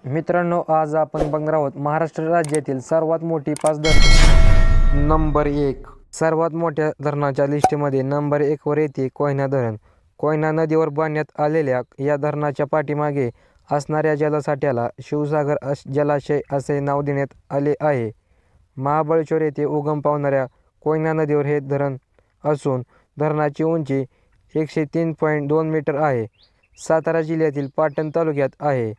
मित्रांनो, आज आपण बघणार आहोत महाराष्ट्र राज्यातील सर्वात मोठी 5 धरणे. नंबर 1. सर्वात मोठ्या धरणांच्या लिस्टमध्ये नंबर 1 वर येते कोयना धरण. कोयना नदीवर बांधण्यात आलेल्या या धरणाच्या पाठीमागे असणाऱ्या जलसाठ्याला शिवसागर जलाशय असे नाव देण्यात आले आहे. महाबळेश्वर येथे उगम पावणाऱ्या कोयना नदीवर हे धरण असून धरणाची उंची 103.2 मीटर आहे. सातारा जिल्ह्यातील पाटण तालुक्यात आहे.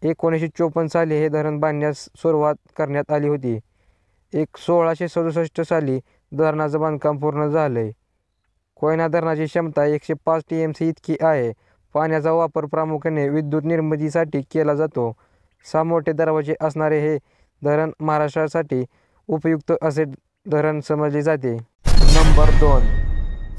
1954 साली हे धरण बांधण्यास सुरुवात करण्यात आली होती. 1667 साली धरणाचं बांधकाम पूर्ण झाले. कोयना धरणाची क्षमता 105 TMC इतकी आहे. पाण्याचा वापर प्रामुख्याने विद्युत निर्मितीसाठी केला जातो. 6 मोठे दरवाजे असणारे हे धरण महाराष्ट्रासाठी उपयुक्त असे धरण समजले जाते. नंबर 2.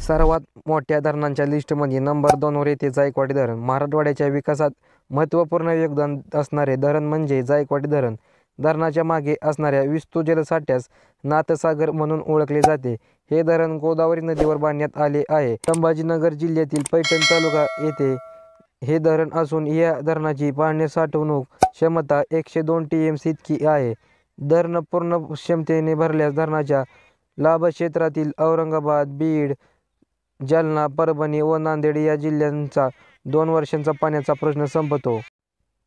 सर्वात मोठ्या धरणांच्या लिस्टमध्ये नंबर 2 वर येते जायकवाडी धरण. मराठवाड्याच्या विकासात महत्त्वपूर्ण योगदान असणारे धरण म्हणजे जायकवाडी धरण. धरणाच्या मागे असणाऱ्या विस्तृत जलसाठ्यास नाथसागर म्हणून ओळखले जाते. हे धरण गोदावरी नदीवर बांधण्यात आले आहे. संभाजीनगर जिल्ह्यातील पैठण तालुका येथे हे धरण असून या धरणाची पाणी साठवणूक क्षमता 102 TMC इतकी आहे. धरण पूर्ण क्षमतेने भरल्यास धरणाच्या लाभक्षेत्रातील औरंगाबाद, बीड, जालना, परभणी व नांदेड या जिल्ह्यांचा 2 वर्षांचा पाण्याचा प्रश्न संपतो.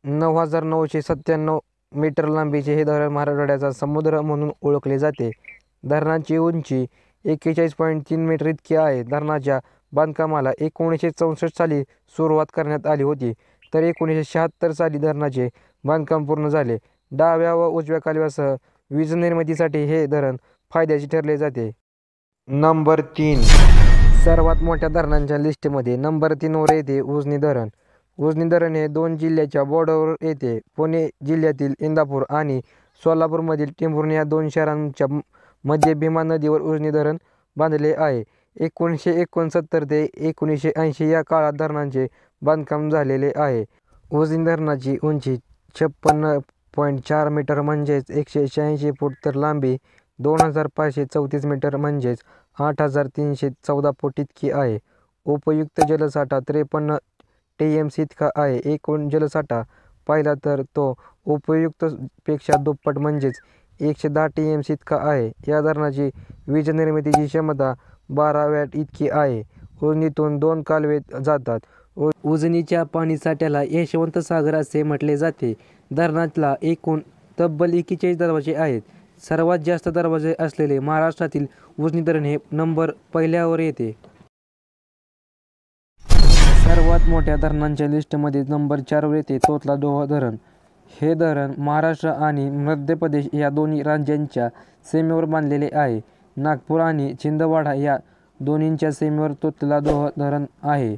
9,997 मीटर लांबीचे हे धरण मराठवाड्याचा समुद्र म्हणून ओळखले जाते. धरणाची उंची 41.3 मीटर इतकी आहे. धरणाच्या बांधकामाला 1964 साली सुरुवात करण्यात आली होती, तर 1976 साली धरणाचे बांधकाम पूर्ण झाले. डाव्या व उजव्या कालव्यासह वीज निर्मितीसाठी हे धरण फायद्याचे ठरले जाते. नंबर 3. सर्वात मोठ्या धरणांच्या लिस्टमध्ये नंबर 3 वर येते उजनी धरण. उजनी धरण हे 2 जिल्ह्याच्या बॉर्डरवर येते. पुणे जिल्ह्यातील इंदापूर आणि सोलापूरमधील टेंभुर्णी या 2 शहरांच्या मध्ये भीमा नदीवर उजनी धरण बांधले आहे. 1969 ते 1980 या काळात धरणाचे बांधकाम झालेले आहे. उजनी धरणाची उंची 56.4 मीटर म्हणजेच 186 फूट तर लांबी 2534 मीटर म्हणजेच 8314 फूट इतकी आहे. उपयुक्त जलसाठा 53 TMC इतका आहे. एकूण जलसाठा पाहिला तर तो उपयुक्त पेक्षा दुप्पट म्हणजेच 110 TMC इतका आहे. या धरणाची वीज निर्मितीची क्षमता 12 वॅट इतकी आहे. उजनीतून 2 कालवे जातात. उजनीच्या पाणीसाठ्याला यशवंत सागर असे म्हटले जाते. धरणातला एकूण तब्बल 41 दरवाजे आहेत. सर्वात जास्त दरवाजे असलेले महाराष्ट्रातील उजनी धरण हे नंबर 1 वर येते. सर्वात मोठ्या धरणांच्या लिस्टमध्ये नंबर 4 वर येते तोतलाडोह धरण. हे धरण महाराष्ट्र आणि मध्य प्रदेश या दोन्ही राज्यांच्या सीमेवर बांधलेले आहे. नागपूर आणि छिंदवाडा या दोन्हींच्या सीमेवर तोतलाडोह धरण आहे.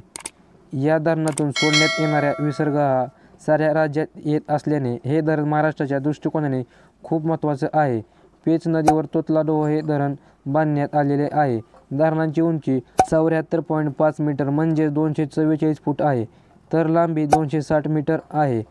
या धरणातून सोडण्यात येणारा विसर्ग हा साऱ्या राज्यात येत असल्याने हे धरण महाराष्ट्राच्या दृष्टिकोनाने खूप महत्त्वाचं आहे. पेच नदीवर तोतलाडोह हे धरण बांधण्यात आलेले आहे. धरणाची उंची 74.5 मीटर म्हणजेच 244 फूट आहे, तर लांबी 260 मीटर आहे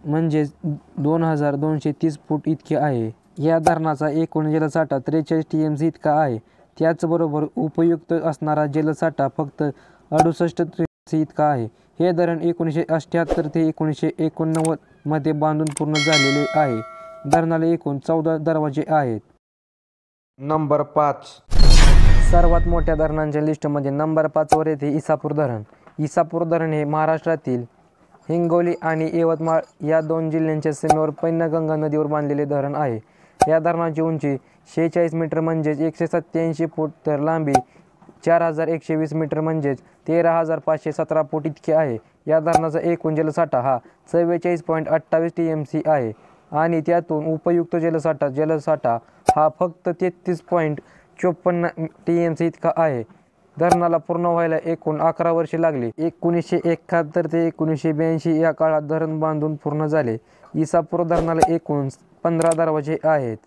म्हणजेच 2230 फूट इतकी आहे. या धरणाचा एकूण जलसाठा 43 TMC इतका आहे. त्याचबरोबर उपयुक्त असणारा जलसाठा फक्त 68 TMC इतका आहे. हे धरण 1978 ते 1989 मध्ये बांधून पूर्ण झालेले आहे. धरणाला एकूण 14 दरवाजे आहेत. नंबर 5. सर्वात मोठ्या धरणांच्या लिस्टमध्ये नंबर 5 वर येते इसापूर धरण. इसापूर धरण हे महाराष्ट्रातील हिंगोली आणि यवतमाळ या 2 जिल्ह्यांच्या सीमेवर पैनगंगा नदीवर बांधलेले धरण आहे. या धरणाची उंची 46 मीटर म्हणजेच 187 फूट तर लांबी 4120 मीटर म्हणजेच 13517 फूट इतकी आहे. या धरणाचा एकूण जलसाठा हा 44.28 TMC आहे आणि त्यातून उपयुक्त जलसाठा हा फक्त 33.54 TMC इतका आहे. धरणाला पूर्ण व्हायला एकूण 11 वर्षे लागली. 1971 ते 1982 या काळात धरण बांधून पूर्ण झाले. इसापूर धरणाला एकूण 15 दरवाजे आहेत.